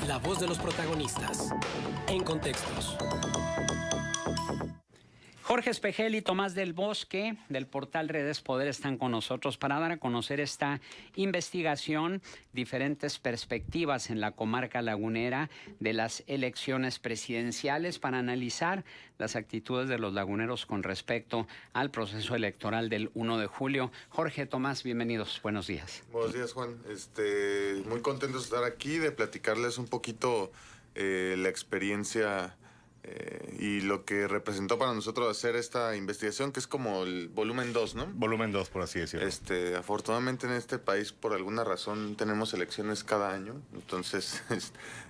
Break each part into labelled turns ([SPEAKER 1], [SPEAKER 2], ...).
[SPEAKER 1] La voz de los protagonistas. En Contextos.
[SPEAKER 2] Jorge Espejel y Tomás del Bosque, del portal Redes Poder, están con nosotros para dar a conocer esta investigación, diferentes perspectivas en la comarca lagunera de las elecciones presidenciales, para analizar las actitudes de los laguneros con respecto al proceso electoral del 1 de julio. Jorge, Tomás, bienvenidos. Buenos días.
[SPEAKER 3] Buenos días, Juan. Muy contento de estar aquí, de platicarles un poquito la experiencia y lo que representó para nosotros hacer esta investigación, que es como el volumen 2, ¿no?
[SPEAKER 4] Volumen 2, por así decirlo.
[SPEAKER 3] Afortunadamente en este país, por alguna razón, tenemos elecciones cada año, entonces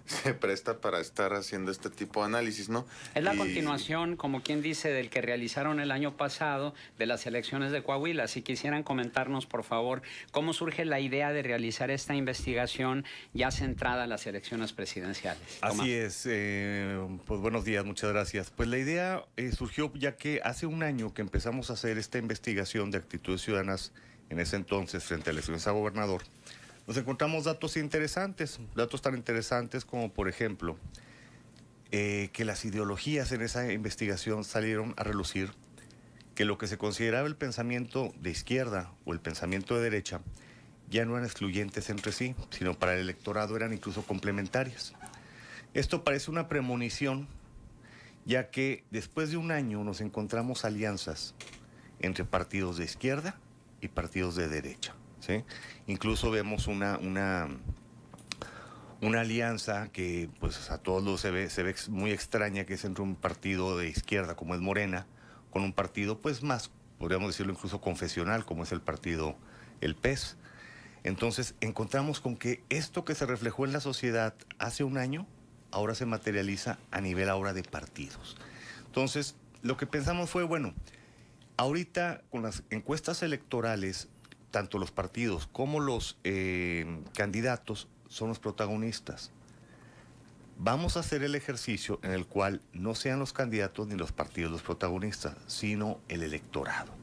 [SPEAKER 3] se presta para estar haciendo este tipo de análisis, ¿no?
[SPEAKER 2] Es la continuación, como quien dice, del que realizaron el año pasado de las elecciones de Coahuila. Si quisieran comentarnos, por favor, cómo surge la idea de realizar esta investigación ya centrada en las elecciones presidenciales. Tomás.
[SPEAKER 4] Así es. Pues buenos días, muchas gracias. Pues la idea surgió ya que hace un año que empezamos a hacer esta investigación de actitudes ciudadanas en ese entonces frente a elecciones a gobernador. Nos encontramos datos tan interesantes como, por ejemplo, que las ideologías en esa investigación salieron a relucir, que lo que se consideraba el pensamiento de izquierda o el pensamiento de derecha ya no eran excluyentes entre sí, sino para el electorado eran incluso complementarias. Esto parece una premonición, ya que después de un año nos encontramos alianzas entre partidos de izquierda y partidos de derecha, ¿sí? Incluso vemos una alianza que pues a todos se ve muy extraña, que es entre un partido de izquierda como es Morena, con un partido pues más, podríamos decirlo incluso confesional, como es el partido, el PES. Entonces encontramos con que esto que se reflejó en la sociedad hace un año, ahora se materializa a nivel ahora de partidos. Entonces, lo que pensamos fue, bueno, ahorita con las encuestas electorales, tanto los partidos como los candidatos son los protagonistas. Vamos a hacer el ejercicio en el cual no sean los candidatos ni los partidos los protagonistas, sino el electorado.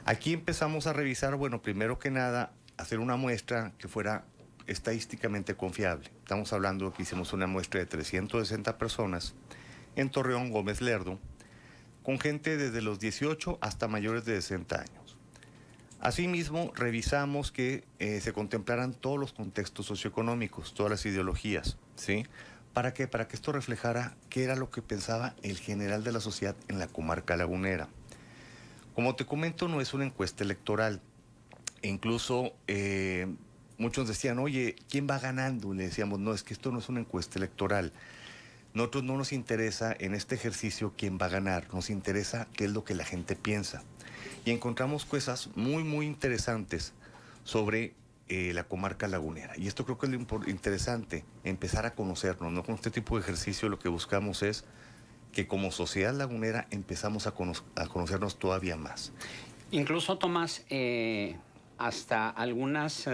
[SPEAKER 4] Aquí empezamos a revisar, bueno, primero que nada, hacer una muestra que fuera estadísticamente confiable. Estamos hablando que hicimos una muestra de 360 personas en Torreón, Gómez Lerdo, con gente desde los 18 hasta mayores de 60 años. Asimismo, revisamos que se contemplaran todos los contextos socioeconómicos, todas las ideologías, ¿sí? ¿Para qué? Para que esto reflejara qué era lo que pensaba el general de la sociedad en la comarca lagunera. Como te comento, no es una encuesta electoral. E incluso muchos decían, oye, ¿quién va ganando? Y le decíamos, no, es que esto no es una encuesta electoral. Nosotros no nos interesa en este ejercicio quién va a ganar, nos interesa qué es lo que la gente piensa. Y encontramos cosas muy, muy interesantes sobre la comarca lagunera. Y esto creo que es lo interesante, empezar a conocernos, ¿no? Con este tipo de ejercicio lo que buscamos es que como sociedad lagunera empezamos a conocernos todavía más.
[SPEAKER 2] Incluso, Tomás, hasta algunas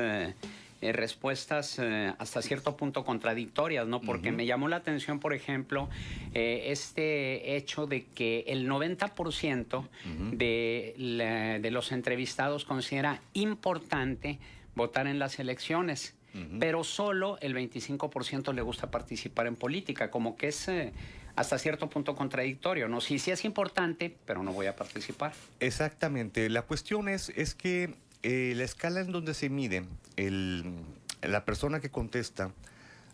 [SPEAKER 2] respuestas hasta cierto punto contradictorias, ¿no? Porque me llamó la atención, por ejemplo, este hecho de que el 90% de los entrevistados considera importante votar en las elecciones, pero solo el 25% le gusta participar en política, como que es hasta cierto punto contradictorio, ¿no? Sí es importante, pero no voy a participar.
[SPEAKER 4] Exactamente. La cuestión es que la escala en donde se mide, la persona que contesta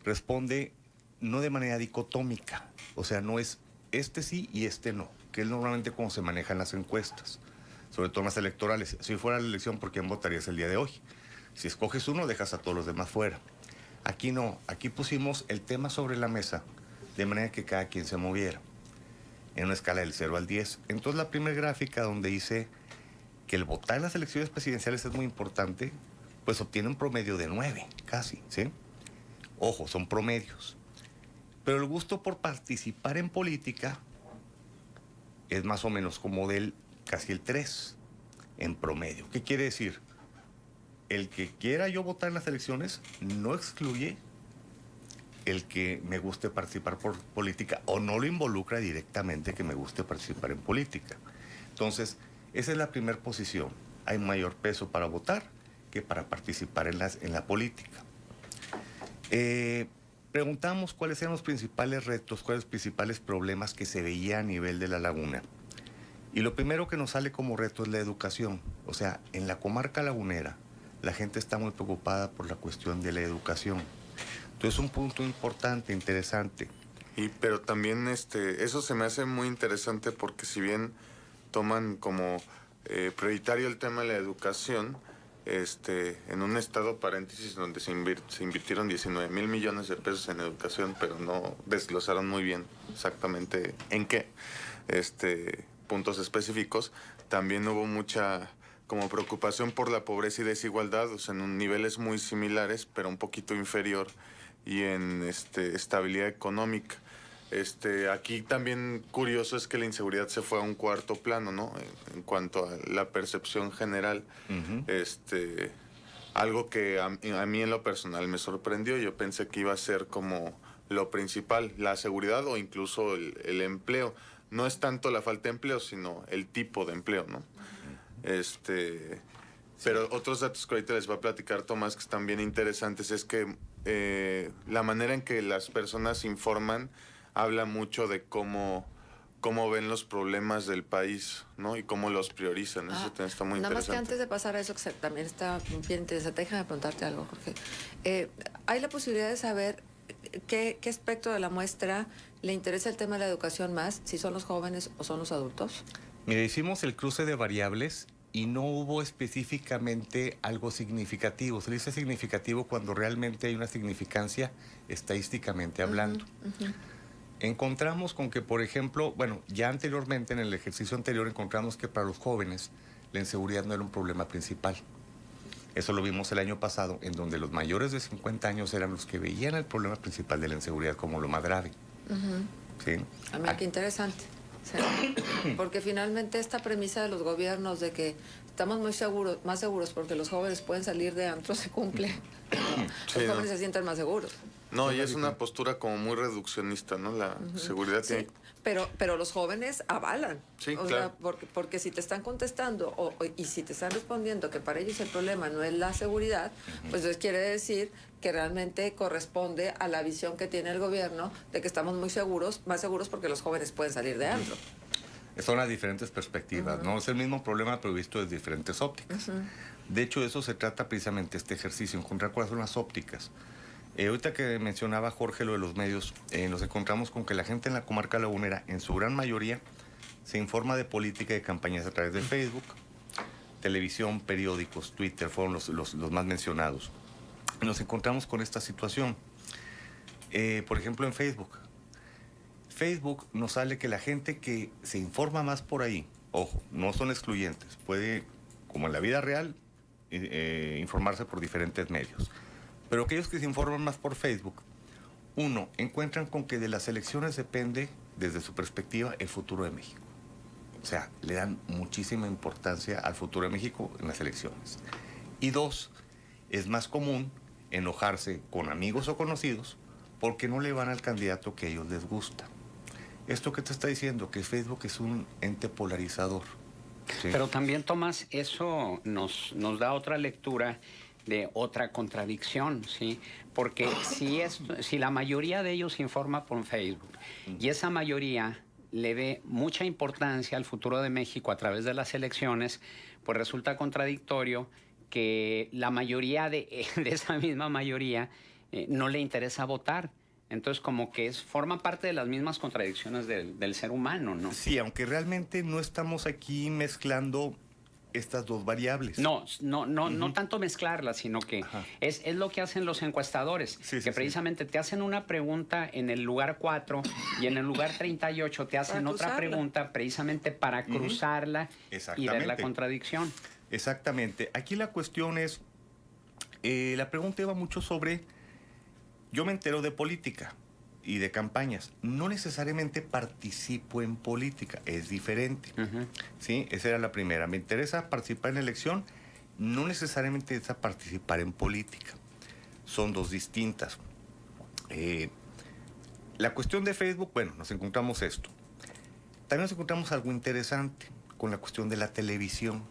[SPEAKER 4] responde no de manera dicotómica, o sea, no es este sí y este no, que es normalmente como se manejan las encuestas, sobre todo en las electorales. Si fuera la elección, ¿por quién votarías el día de hoy? Si escoges uno, dejas a todos los demás fuera. Aquí no, aquí pusimos el tema sobre la mesa, de manera que cada quien se moviera, en una escala del 0 al 10. Entonces la primera gráfica donde dice que el votar en las elecciones presidenciales es muy importante, pues obtiene un promedio de 9, casi, ¿sí? Ojo, son promedios. Pero el gusto por participar en política es más o menos como del casi el 3 en promedio. ¿Qué quiere decir? El que quiera yo votar en las elecciones no excluye el que me guste participar por política o no lo involucra directamente que me guste participar en política. Entonces, esa es la primera posición. Hay mayor peso para votar que para participar en la política. preguntamos cuáles eran los principales retos, cuáles los principales problemas que se veía a nivel de la laguna. Y lo primero que nos sale como reto es la educación. O sea, en la comarca lagunera, la gente está muy preocupada por la cuestión de la educación. Entonces, un punto importante, interesante.
[SPEAKER 3] Pero también eso se me hace muy interesante porque si bien toman como prioritario el tema de la educación, en un estado paréntesis donde se invirtieron 19,000 millones de pesos en educación, pero no desglosaron muy bien exactamente en qué puntos específicos, también hubo mucha como preocupación por la pobreza y desigualdad, o sea, en niveles muy similares, pero un poquito inferior, y en estabilidad económica. Aquí también curioso es que la inseguridad se fue a un cuarto plano, ¿no? En cuanto a la percepción general. Algo que a mí en lo personal me sorprendió. Yo pensé que iba a ser como lo principal, la seguridad o incluso el empleo. No es tanto la falta de empleo, sino el tipo de empleo, ¿no? Pero otros datos que ahorita les va a platicar Tomás, que están bien interesantes, es que la manera en que las personas informan habla mucho de cómo ven los problemas del país, ¿no? Y cómo los priorizan. Eso también está muy
[SPEAKER 5] nada
[SPEAKER 3] interesante.
[SPEAKER 5] Más que antes de pasar a eso, que también está bien interesante, déjame preguntarte algo, Jorge. ¿Hay la posibilidad de saber qué aspecto de la muestra le interesa el tema de la educación más, si son los jóvenes o son los adultos?
[SPEAKER 4] Mira, hicimos el cruce de variables y no hubo específicamente algo significativo. Se dice significativo cuando realmente hay una significancia estadísticamente hablando. Encontramos con que, por ejemplo, bueno, ya anteriormente, en el ejercicio anterior, encontramos que para los jóvenes la inseguridad no era un problema principal. Eso lo vimos el año pasado, en donde los mayores de 50 años eran los que veían el problema principal de la inseguridad como lo más grave. ¿Sí?
[SPEAKER 5] A mí, qué interesante. O sea, porque finalmente esta premisa de los gobiernos de que estamos más seguros porque los jóvenes pueden salir de antro se cumple. Los jóvenes se sienten más seguros.
[SPEAKER 3] No, y es una postura como muy reduccionista, ¿no? La seguridad tiene...
[SPEAKER 5] Pero los jóvenes avalan.
[SPEAKER 3] Sí,
[SPEAKER 5] o
[SPEAKER 3] claro.
[SPEAKER 5] sea, porque si te están contestando y si te están respondiendo que para ellos el problema no es la seguridad, pues eso quiere decir que realmente corresponde a la visión que tiene el gobierno de que estamos muy seguros, más seguros porque los jóvenes pueden salir de antro.
[SPEAKER 4] Son las diferentes perspectivas, ¿no? Es el mismo problema, pero visto desde diferentes ópticas. De hecho, de eso se trata precisamente este ejercicio, encontrar cuáles son las ópticas. Ahorita que mencionaba Jorge lo de los medios, nos encontramos con que la gente en la comarca lagunera, en su gran mayoría, se informa de política y de campañas a través de Facebook, televisión, periódicos, Twitter, fueron los más mencionados. Nos encontramos con esta situación. Por ejemplo, en Facebook. Facebook nos sale que la gente que se informa más por ahí, ojo, no son excluyentes, puede, como en la vida real, informarse por diferentes medios. Pero aquellos que se informan más por Facebook, uno, encuentran con que de las elecciones depende, desde su perspectiva, el futuro de México. O sea, le dan muchísima importancia al futuro de México en las elecciones. Y dos, es más común enojarse con amigos o conocidos porque no le van al candidato que a ellos les gusta. ¿Esto qué te está diciendo? Que Facebook es un ente polarizador. ¿Sí?
[SPEAKER 2] Pero también, Tomás, eso nos da otra lectura de otra contradicción, ¿sí? Porque si la mayoría de ellos informa por Facebook y esa mayoría le ve mucha importancia al futuro de México a través de las elecciones, pues resulta contradictorio que la mayoría de esa misma mayoría no le interesa votar. Entonces, como que forma parte de las mismas contradicciones del ser humano, ¿no?
[SPEAKER 4] Sí, aunque realmente no estamos aquí mezclando estas dos variables.
[SPEAKER 2] No tanto mezclarlas, sino que es lo que hacen los encuestadores, que precisamente te hacen una pregunta en el lugar 4 y en el lugar 38 te hacen otra pregunta precisamente para cruzarla y ver la contradicción.
[SPEAKER 4] Exactamente. Aquí la cuestión es, la pregunta iba mucho sobre, yo me entero de política y de campañas, no necesariamente participo en política, es diferente. ¿Sí? Esa era la primera. Me interesa participar en la elección, no necesariamente interesa participar en política. Son dos distintas. La cuestión de Facebook, bueno, nos encontramos esto. También nos encontramos algo interesante con la cuestión de la televisión.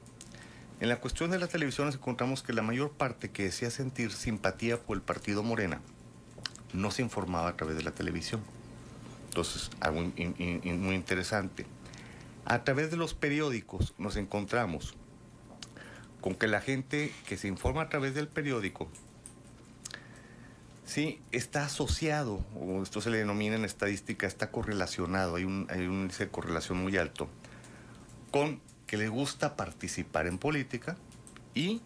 [SPEAKER 4] En la cuestión de la televisión nos encontramos que la mayor parte que desea sentir simpatía por el partido Morena no se informaba a través de la televisión. Entonces, algo muy interesante. A través de los periódicos nos encontramos con que la gente que se informa a través del periódico, sí, está asociado, o esto se le denomina en estadística, está correlacionado, hay un índice de correlación muy alto, con que le gusta participar en política y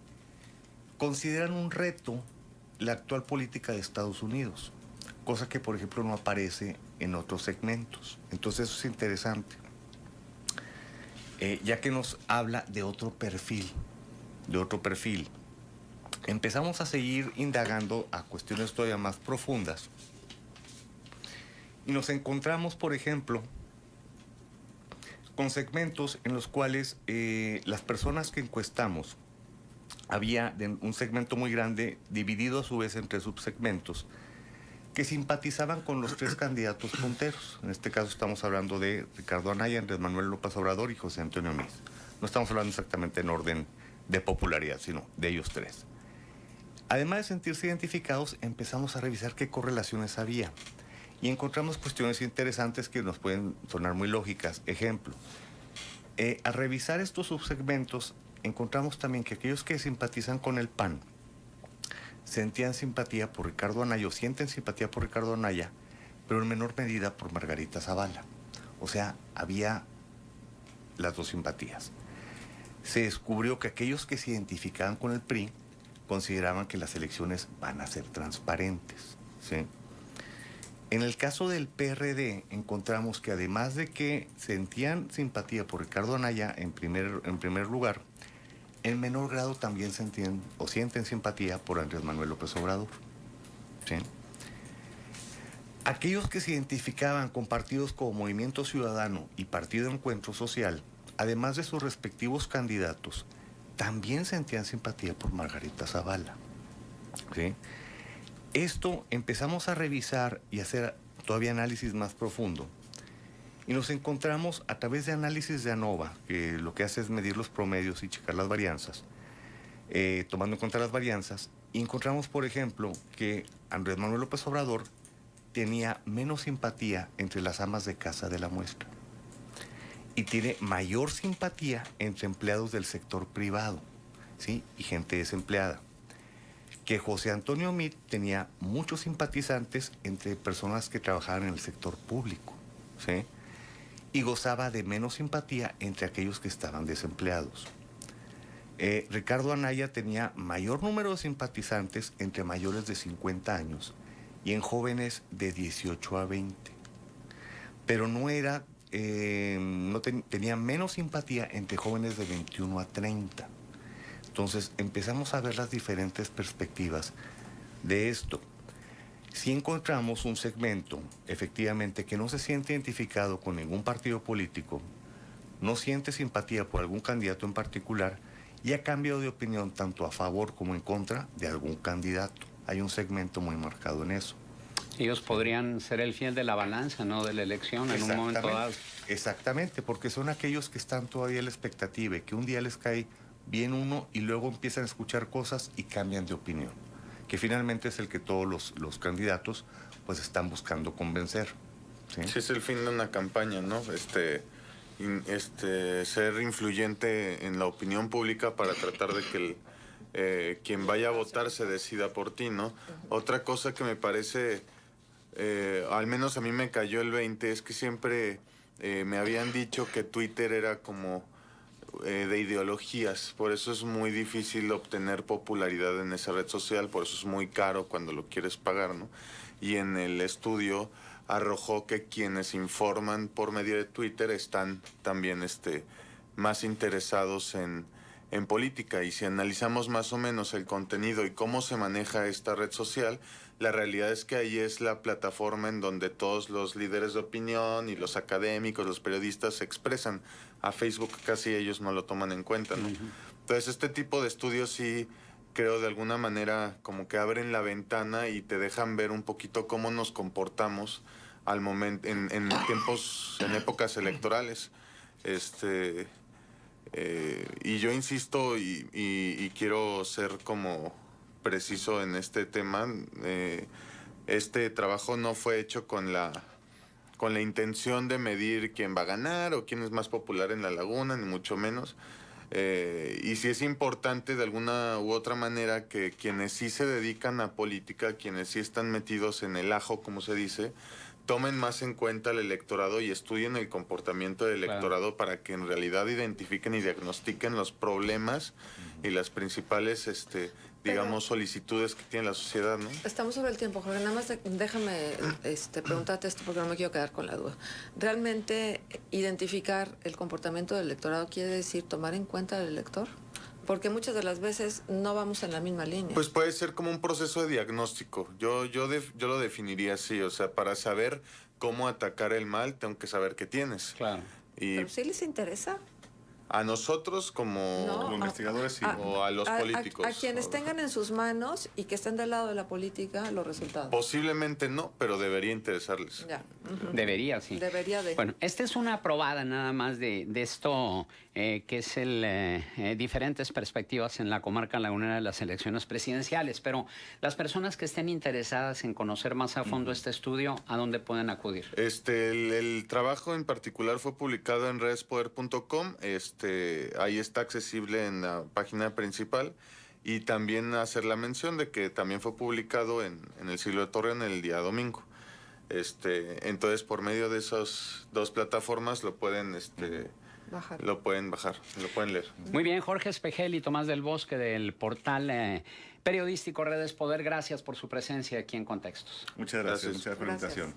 [SPEAKER 4] consideran un reto la actual política de Estados Unidos, cosa que, por ejemplo, no aparece en otros segmentos. Entonces eso es interesante, ya que nos habla de otro perfil, Empezamos a seguir indagando a cuestiones todavía más profundas y nos encontramos, por ejemplo, con segmentos en los cuales las personas que encuestamos, había un segmento muy grande dividido a su vez entre subsegmentos que simpatizaban con los tres candidatos punteros. En este caso estamos hablando de Ricardo Anaya, Andrés Manuel López Obrador y José Antonio Meade. No estamos hablando exactamente en orden de popularidad, sino de ellos tres. Además de sentirse identificados, empezamos a revisar qué correlaciones había y encontramos cuestiones interesantes que nos pueden sonar muy lógicas. Ejemplo, al revisar estos subsegmentos, encontramos también que aquellos que simpatizan con el PAN sentían simpatía por Ricardo Anaya o sienten simpatía por Ricardo Anaya, pero en menor medida por Margarita Zavala. O sea, había las dos simpatías. Se descubrió que aquellos que se identificaban con el PRI consideraban que las elecciones van a ser transparentes, ¿sí? En el caso del PRD encontramos que además de que sentían simpatía por Ricardo Anaya en primer lugar, en menor grado también sentían o sienten simpatía por Andrés Manuel López Obrador, ¿sí? Aquellos que se identificaban con partidos como Movimiento Ciudadano y Partido Encuentro Social, además de sus respectivos candidatos, también sentían simpatía por Margarita Zavala, ¿sí? Esto empezamos a revisar y hacer todavía análisis más profundo. Y nos encontramos a través de análisis de ANOVA, que lo que hace es medir los promedios y checar las varianzas, tomando en cuenta las varianzas, y encontramos, por ejemplo, que Andrés Manuel López Obrador tenía menos simpatía entre las amas de casa de la muestra y tiene mayor simpatía entre empleados del sector privado, ¿sí? Y gente desempleada. Que José Antonio Meade tenía muchos simpatizantes entre personas que trabajaban en el sector público, ¿sí? Y gozaba de menos simpatía entre aquellos que estaban desempleados. Ricardo Anaya tenía mayor número de simpatizantes entre mayores de 50 años y en jóvenes de 18 a 20. Pero no era, tenía menos simpatía entre jóvenes de 21 a 30. Entonces empezamos a ver las diferentes perspectivas de esto. Si encontramos un segmento, efectivamente, que no se siente identificado con ningún partido político, no siente simpatía por algún candidato en particular y ha cambiado de opinión tanto a favor como en contra de algún candidato. Hay un segmento muy marcado en eso.
[SPEAKER 2] Ellos podrían ser el fiel de la balanza, ¿no?, de la elección en un momento dado.
[SPEAKER 4] Exactamente, porque son aquellos que están todavía a la expectativa y que un día les cae bien uno y luego empiezan a escuchar cosas y cambian de opinión, que finalmente es el que todos los candidatos pues están buscando convencer, ¿sí?
[SPEAKER 3] Sí, es el fin de una campaña, ¿no? Ser influyente en la opinión pública para tratar de que quien vaya a votar se decida por ti, ¿no? Otra cosa que me parece, al menos a mí me cayó el 20, es que siempre me habían dicho que Twitter era como de ideologías, por eso es muy difícil obtener popularidad en esa red social, por eso es muy caro cuando lo quieres pagar, ¿no? Y en el estudio arrojó que quienes informan por medio de Twitter están también más interesados en política, y si analizamos más o menos el contenido y cómo se maneja esta red social, la realidad es que ahí es la plataforma en donde todos los líderes de opinión y los académicos, los periodistas se expresan. A Facebook casi ellos no lo toman en cuenta, ¿no? Entonces este tipo de estudios sí creo de alguna manera como que abren la ventana y te dejan ver un poquito cómo nos comportamos al momento en épocas electorales. Y yo insisto y quiero ser como preciso en este tema, Este trabajo no fue hecho con la intención de medir quién va a ganar o quién es más popular en la laguna, ni mucho menos. Y sí es importante de alguna u otra manera que quienes sí se dedican a política, quienes sí están metidos en el ajo, como se dice, tomen más en cuenta el electorado y estudien el comportamiento del electorado para que en realidad identifiquen y diagnostiquen los problemas y las principales, digamos, solicitudes que tiene la sociedad, ¿no?
[SPEAKER 5] Estamos sobre el tiempo, Jorge. Nada más déjame preguntarte esto porque no me quiero quedar con la duda. ¿Realmente identificar el comportamiento del electorado quiere decir tomar en cuenta al elector? Porque muchas de las veces no vamos en la misma línea.
[SPEAKER 3] Pues puede ser como un proceso de diagnóstico. Yo lo definiría así, o sea, para saber cómo atacar el mal, tengo que saber qué tienes.
[SPEAKER 2] Claro.
[SPEAKER 3] Y
[SPEAKER 5] ¿Pero sí les interesa?
[SPEAKER 3] a nosotros como
[SPEAKER 4] investigadores sí.
[SPEAKER 3] o a los políticos.
[SPEAKER 5] A quienes tengan en sus manos y que estén del lado de la política los resultados.
[SPEAKER 3] Posiblemente no, pero debería interesarles.
[SPEAKER 5] Ya.
[SPEAKER 2] Debería, sí.
[SPEAKER 5] Debería de.
[SPEAKER 2] Bueno, esta es una probada nada más de esto que es el diferentes perspectivas en la comarca lagunera de las elecciones presidenciales. Pero las personas que estén interesadas en conocer más a fondo este estudio, ¿a dónde pueden acudir?
[SPEAKER 3] El trabajo en particular fue publicado en redespoder.com. Ahí está accesible en la página principal. Y también hacer la mención de que también fue publicado en el Siglo de Torreón el día domingo. Entonces, por medio de esas dos plataformas lo pueden
[SPEAKER 5] Bajar.
[SPEAKER 3] lo pueden bajar, lo pueden leer.
[SPEAKER 2] Muy bien, Jorge Espejel y Tomás del Bosque del portal periodístico Redes Poder, gracias por su presencia aquí en Contextos.
[SPEAKER 4] Muchas gracias.
[SPEAKER 3] Gracias.
[SPEAKER 4] Muchas gracias por la invitación.